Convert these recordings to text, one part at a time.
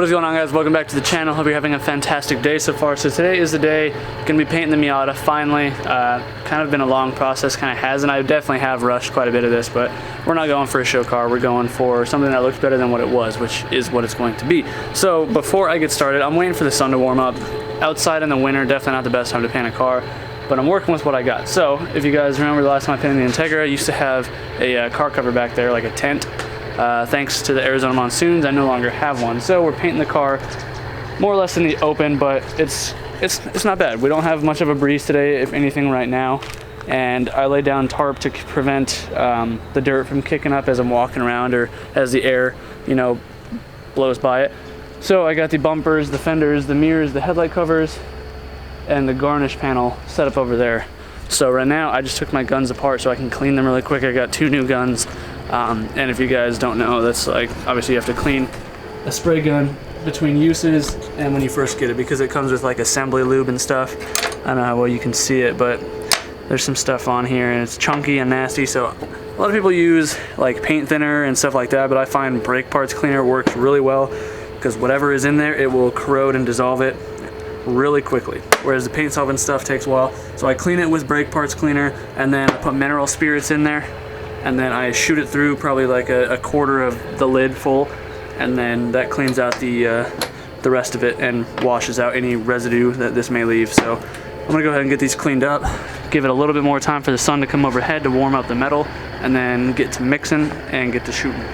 What is going on, guys? Welcome back to the channel. Hope you're having a fantastic day so far. So today is the day. Gonna be painting the Miata finally. Kind of been a long process, kind of has, and I definitely have rushed quite a bit of this, but we're not going for a show car. We're going for something that looks better than what it was, which is what it's going to be. So before I get started, I'm waiting for the sun to warm up. Outside in the winter, definitely not the best time to paint a car, but I'm working with what I got. So if you guys remember the last time I painted the Integra, I used to have a car cover back there, like a tent. Thanks to the Arizona monsoons, I no longer have one. So we're painting the car more or less in the open, but it's not bad. We don't have much of a breeze today, if anything, right now. And I laid down tarp to prevent the dirt from kicking up as I'm walking around or as the air, blows by it. So I got the bumpers, the fenders, the mirrors, the headlight covers, and the garnish panel set up over there. So right now I just took my guns apart so I can clean them really quick. I got 2 new guns. And if you guys don't know, that's like, obviously you have to clean a spray gun between uses and when you first get it, because it comes with like assembly lube and stuff. I don't know how well you can see it, but there's some stuff on here and it's chunky and nasty. So a lot of people use like paint thinner and stuff like that, but I find brake parts cleaner works really well because whatever is in there, it will corrode and dissolve it really quickly, whereas the paint solvent stuff takes a while. So I clean it with brake parts cleaner, and then I put mineral spirits in there, and then I shoot it through probably like a quarter of the lid full, and then that cleans out the rest of it and washes out any residue that this may leave. So I'm gonna go ahead and get these cleaned up, give it a little bit more time for the sun to come overhead to warm up the metal, and then get to mixing and get to shooting.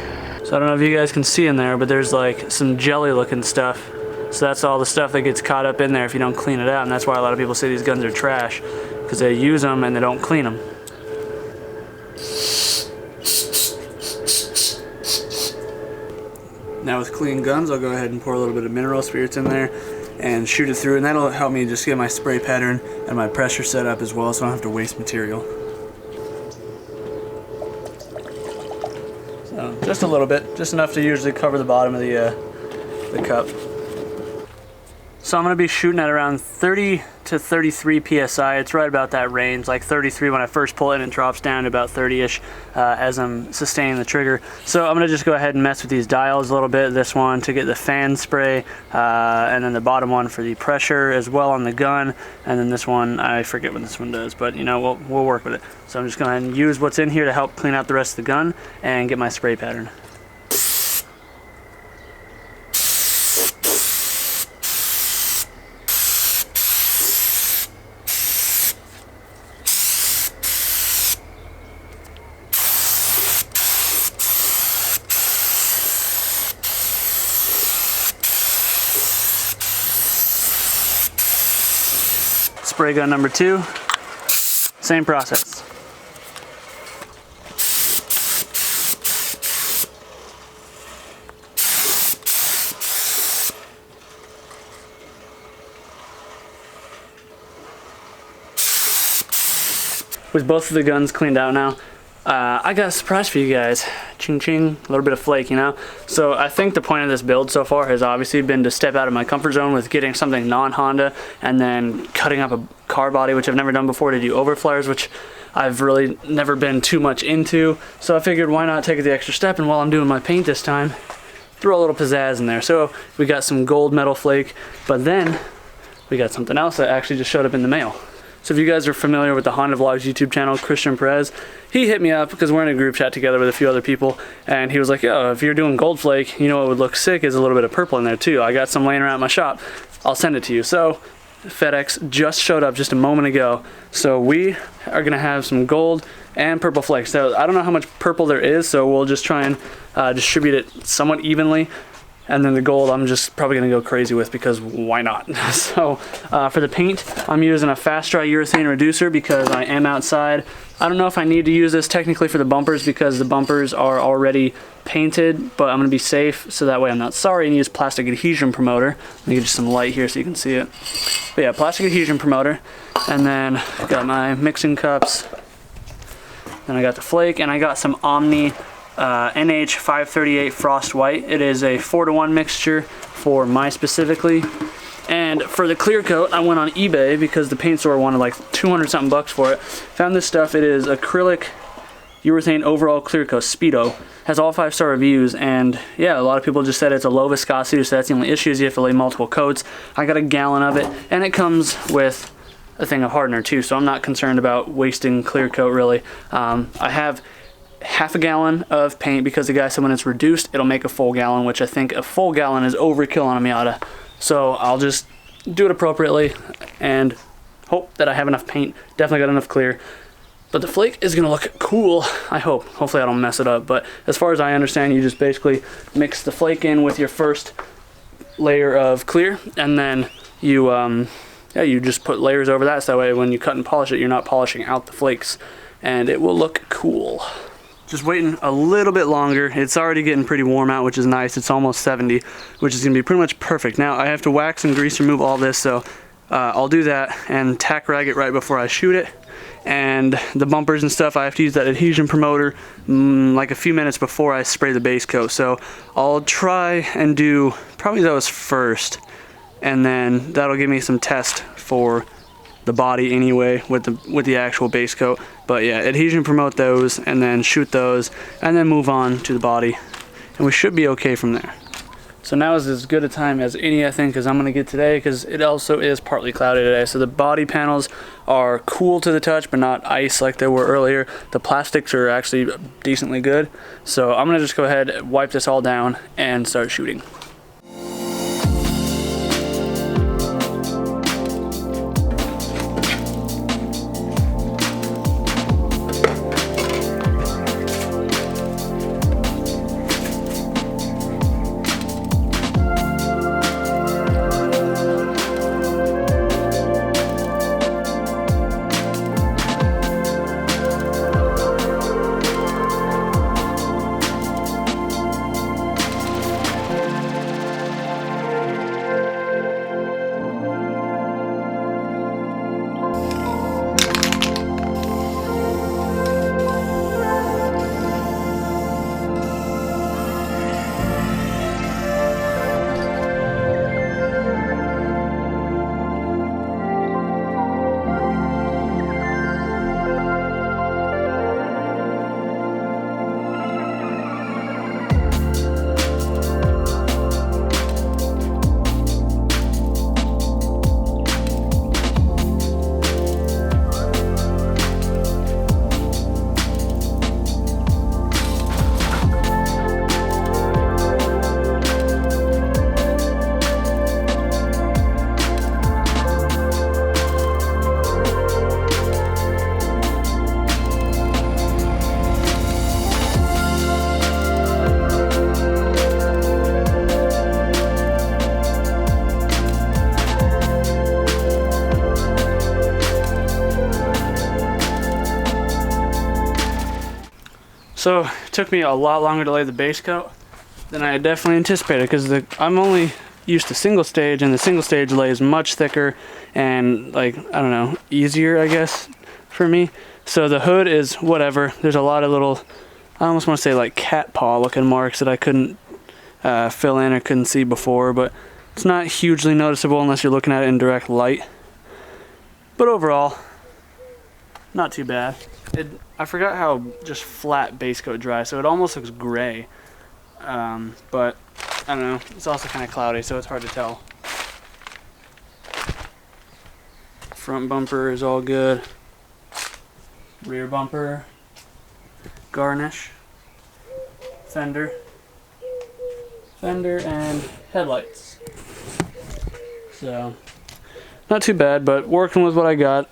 So I don't know if you guys can see in there, but there's like some jelly looking stuff. So that's all the stuff that gets caught up in there if you don't clean it out, and that's why a lot of people say these guns are trash, because they use them and they don't clean them. Now with clean guns, I'll go ahead and pour a little bit of mineral spirits in there and shoot it through, and that'll help me just get my spray pattern and my pressure set up as well, so I don't have to waste material. So just a little bit, just enough to usually cover the bottom of the cup. So I'm going to be shooting at around 30 to 33 psi. It's right about that range, like 33 when I first pull it, and it drops down to about 30-ish as I'm sustaining the trigger. So I'm going to just go ahead and mess with these dials a little bit. This one to get the fan spray, and then the bottom one for the pressure as well on the gun, and then this one, I forget what this one does, but we'll work with it. So I'm just going to use what's in here to help clean out the rest of the gun and get my spray pattern. Spray gun number 2, same process. With both of the guns cleaned out now, I got a surprise for you guys. Ching ching, a little bit of flake, So I think the point of this build so far has obviously been to step out of my comfort zone with getting something non-Honda and then cutting up a car body, which I've never done before, to do overflares, which I've really never been too much into. So I figured why not take it the extra step, and while I'm doing my paint this time, throw a little pizzazz in there. So we got some gold metal flake, but then we got something else that actually just showed up in the mail. So if you guys are familiar with the Honda Vlogs YouTube channel, Christian Perez, he hit me up because we're in a group chat together with a few other people, and he was like, yo, if you're doing gold flake, what would look sick is a little bit of purple in there too. I got some laying around at my shop. I'll send it to you. So FedEx just showed up just a moment ago. So we are gonna have some gold and purple flakes. So I don't know how much purple there is, so we'll just try and distribute it somewhat evenly. And then the gold I'm just probably gonna go crazy with, because why not? So for the paint, I'm using a fast dry urethane reducer because I am outside. I don't know if I need to use this technically for the bumpers because the bumpers are already painted, but I'm gonna be safe so that way I'm not sorry, and use plastic adhesion promoter. Let me get you some light here so you can see it. But yeah, plastic adhesion promoter. And then I got my mixing cups. Then I got the flake, and I got some Omni NH538 Frost White. It is a 4-to-1 mixture for my specifically. And for the clear coat, I went on eBay because the paint store wanted like 200 something bucks for it. Found this stuff. It is acrylic you were saying overall clear coat Speedo has all 5-star reviews, and yeah, a lot of people just said it's a low viscosity, so that's the only issue is you have to lay multiple coats. I got a gallon of it, and it comes with a thing of hardener too, so I'm not concerned about wasting clear coat really. I have half a gallon of paint because the guy said when it's reduced it'll make a full gallon, which I think a full gallon is overkill on a Miata, so I'll just do it appropriately and hope that I have enough paint. Definitely got enough clear, but the flake is gonna look cool, I hope. Hopefully I don't mess it up, but as far as I understand, you just basically mix the flake in with your first layer of clear, and then you you just put layers over that, so that way when you cut and polish it, you're not polishing out the flakes, and it will look cool. Just waiting a little bit longer. It's already getting pretty warm out, which is nice. It's almost 70, which is gonna be pretty much perfect. Now I have to wax and grease remove all this, so I'll do that and tack rag it right before I shoot it. And the bumpers and stuff, I have to use that adhesion promoter like a few minutes before I spray the base coat. So I'll try and do probably those first, and then that'll give me some test for the body anyway with the actual base coat. But yeah, adhesion promote those and then shoot those and then move on to the body, and we should be okay from there. So now is as good a time as any, I think, as I'm gonna get today, because it also is partly cloudy today. So the body panels are cool to the touch, but not ice like they were earlier. The plastics are actually decently good. So I'm gonna just go ahead, wipe this all down and start shooting. So it took me a lot longer to lay the base coat than I had definitely anticipated, because I'm only used to single stage, and the single stage lays much thicker and, like, I don't know, easier, I guess, for me. So the hood is whatever. There's a lot of little, I almost want to say like cat paw looking marks that I couldn't fill in or couldn't see before, but it's not hugely noticeable unless you're looking at it in direct light. But overall, not too bad. I forgot how just flat base coat dries, so it almost looks gray. But I don't know, it's also kind of cloudy, so it's hard to tell. Front bumper is all good. Rear bumper, garnish, fender, and headlights. So not too bad, but working with what I got.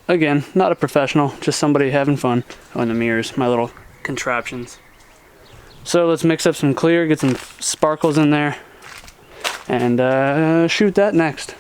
Again, not a professional, just somebody having fun. Oh, and the mirrors, my little contraptions. So let's mix up some clear, get some sparkles in there, and shoot that next.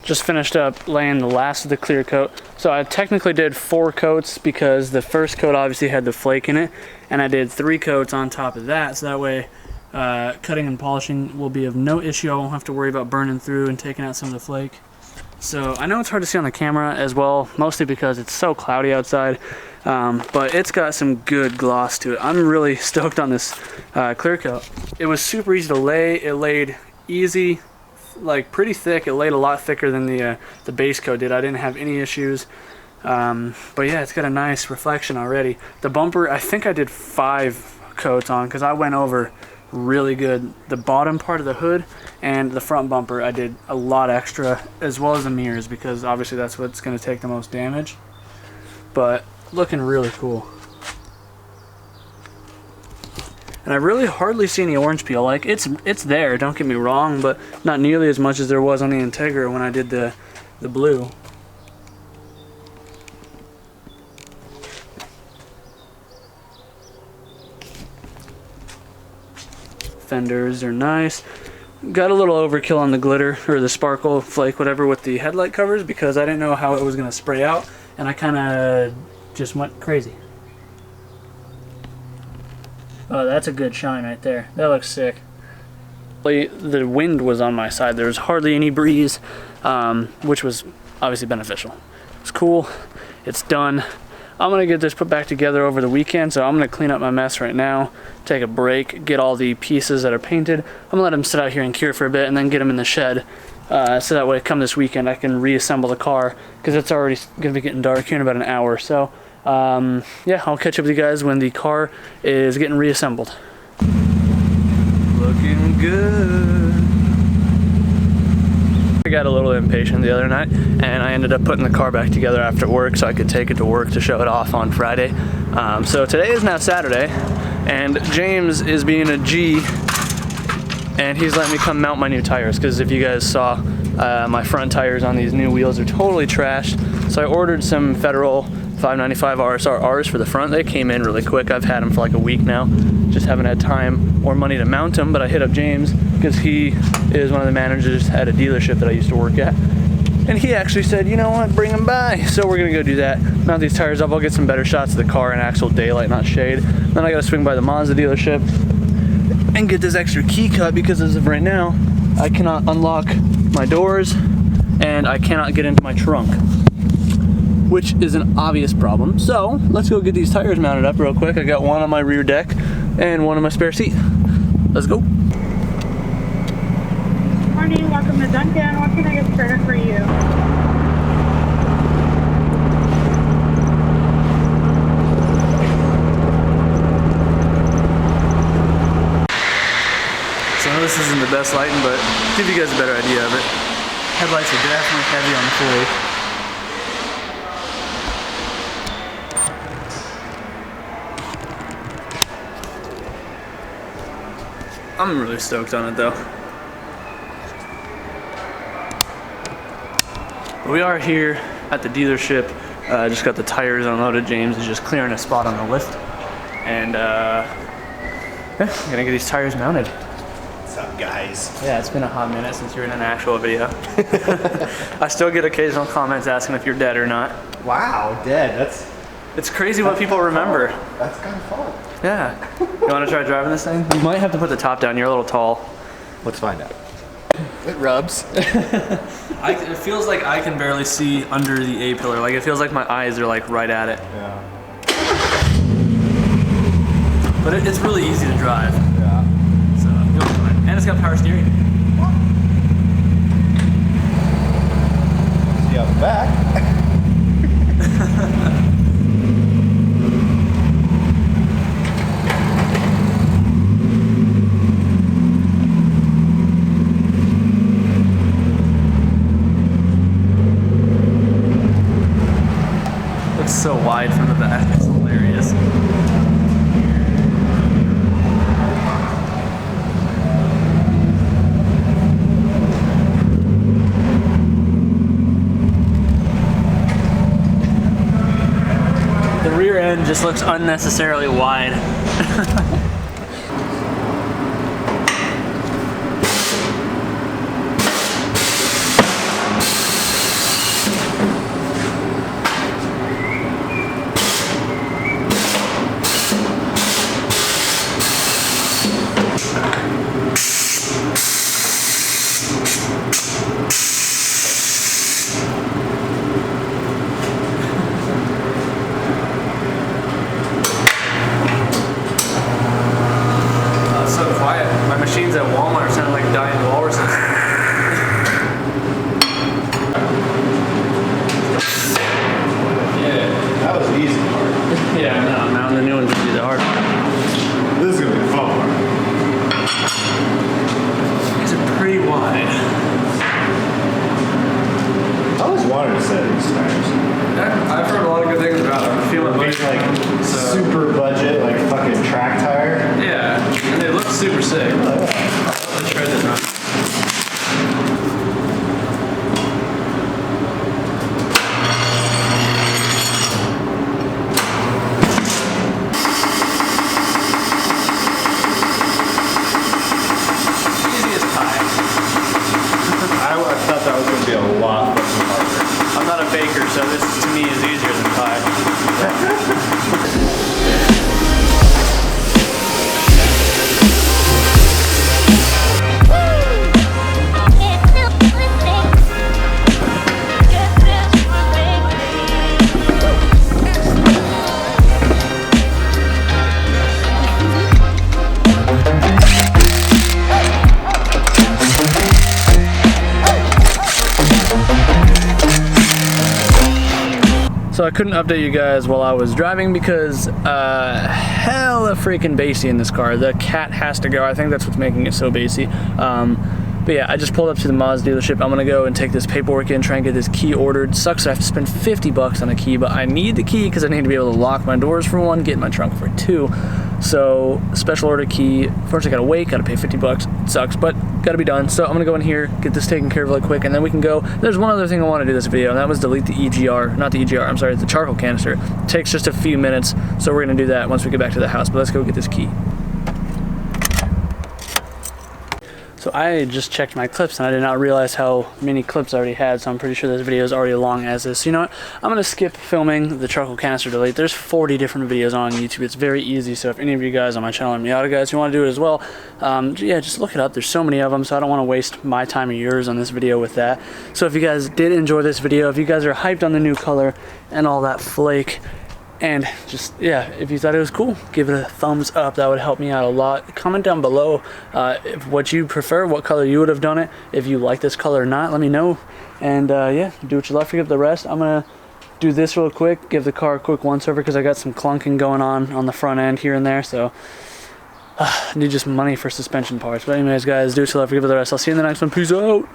just finished up laying the last of the clear coat. So I technically did 4 coats because the first coat obviously had the flake in it, and I did 3 coats on top of that, so that way cutting and polishing will be of no issue. I won't have to worry about burning through and taking out some of the flake. So I know it's hard to see on the camera as well, mostly because it's so cloudy outside, but it's got some good gloss to it. I'm really stoked on this clear coat. It was super easy to lay. It laid easy, like pretty thick. It laid a lot thicker than the base coat did. I didn't have any issues. But yeah, it's got a nice reflection already. The bumper, I think I did 5 coats on because I went over really good. The bottom part of the hood and the front bumper I did a lot extra, as well as the mirrors, because obviously that's what's going to take the most damage. But looking really cool. And I really hardly see any orange peel. Like it's there, don't get me wrong, but not nearly as much as there was on the Integra when I did the blue. Fenders are nice. Got a little overkill on the glitter, or the sparkle flake, whatever, with the headlight covers, because I didn't know how it was going to spray out, and I kind of just went crazy. Oh, that's a good shine right there. That looks sick. The wind was on my side. There was hardly any breeze, which was obviously beneficial. It's cool. It's done. I'm going to get this put back together over the weekend, so I'm going to clean up my mess right now, take a break, get all the pieces that are painted. I'm going to let them sit out here and cure for a bit and then get them in the shed, so that way come this weekend I can reassemble the car, because it's already going to be getting dark here in about an hour. So yeah, I'll catch up with you guys when the car is getting reassembled. Looking good. I got a little impatient the other night, and I ended up putting the car back together after work so I could take it to work to show it off on Friday. So today is now Saturday, and James is being a G, and he's letting me come mount my new tires, because if you guys saw, my front tires on these new wheels are totally trashed. So I ordered some Federal 595 RSRs for the front. They came in really quick. I've had them for like a week now. Just haven't had time or money to mount them, but I hit up James because he is one of the managers at a dealership that I used to work at. And he actually said, you know what, bring them by. So we're gonna go do that. Mount these tires up. I'll get some better shots of the car in actual daylight, not shade. Then I gotta swing by the Mazda dealership and get this extra key cut, because as of right now, I cannot unlock my doors and I cannot get into my trunk, which is an obvious problem. So let's go get these tires mounted up real quick. I got one on my rear deck and one on my spare seat. Let's go. Morning, welcome to Duncan. What can I get started for you? So I know this isn't the best lighting, but give you guys a better idea of it. Headlights are definitely heavy on the flake. I'm really stoked on it though. We are here at the dealership. Just got the tires unloaded. James is just clearing a spot on the lift. And yeah, I'm gonna get these tires mounted. What's up, guys? Yeah, it's been a hot minute since you're in an actual video. I still get occasional comments asking if you're dead or not. Wow, dead. It's crazy what people remember. That's kind of fun. Yeah. You want to try driving this thing? You might have to put the top down. You're a little tall. Let's find out. It rubs. It feels like I can barely see under the A-pillar. Like, it feels like my eyes are like right at it. Yeah. But it's really easy to drive. Yeah. So you'll be fine. And it's got power steering. See out the back. Looks so wide from the back. It's hilarious. The rear end just looks unnecessarily wide. machines at Walmart sound like dying walruses. Yeah, that was the easy part. Yeah, no, now the new one's gonna be the hard part. This is gonna be the fun part. These are pretty wide. I always wanted to set these tires. I've heard a lot of good things about them. I feel Maybe like super budget, like fucking track tire. Yeah, and they look super sick. Oh, yeah. The tread design. Easy as pie. I thought that was gonna be a lot fucking harder. I'm not a baker, so this to me is easier than pie. So I couldn't update you guys while I was driving because hella freaking bassy in this car. The cat has to go. I think that's what's making it so bassy. But yeah, I just pulled up to the Mazda dealership. I'm gonna go and take this paperwork in, try and get this key ordered. Sucks I have to spend 50 bucks on a key, but I need the key because I need to be able to lock my doors for one, get in my trunk for two. So special order key. First I gotta wait, gotta pay 50 bucks. It sucks, but gotta be done. So I'm gonna go in here, get this taken care of really quick, and then we can go. There's one other thing I want to do this video, and that was delete the EGR, not the EGR, I'm sorry, the charcoal canister. It takes just a few minutes, so we're gonna do that once we get back to the house, but let's go get this key. So I just checked my clips and I did not realize how many clips I already had, so I'm pretty sure this video is already long as is. So you know what? I'm gonna skip filming the charcoal canister delete. There's 40 different videos on YouTube. It's very easy, so if any of you guys on my channel are Miata guys who want to do it as well, yeah, just look it up. There's so many of them, so I don't want to waste my time or yours on this video with that. So if you guys did enjoy this video, if you guys are hyped on the new color and all that flake, and just, yeah, if you thought it was cool, give it a thumbs up. That would help me out a lot. Comment down below if what you prefer, what color you would have done it. If you like this color or not, let me know. And yeah, do what you love, forget the rest. I'm gonna do this real quick, give the car a quick once over because I got some clunking going on the front end here and there. So I need just money for suspension parts. But anyways, guys, do what you love, forget the rest. I'll see you in the next one. Peace out.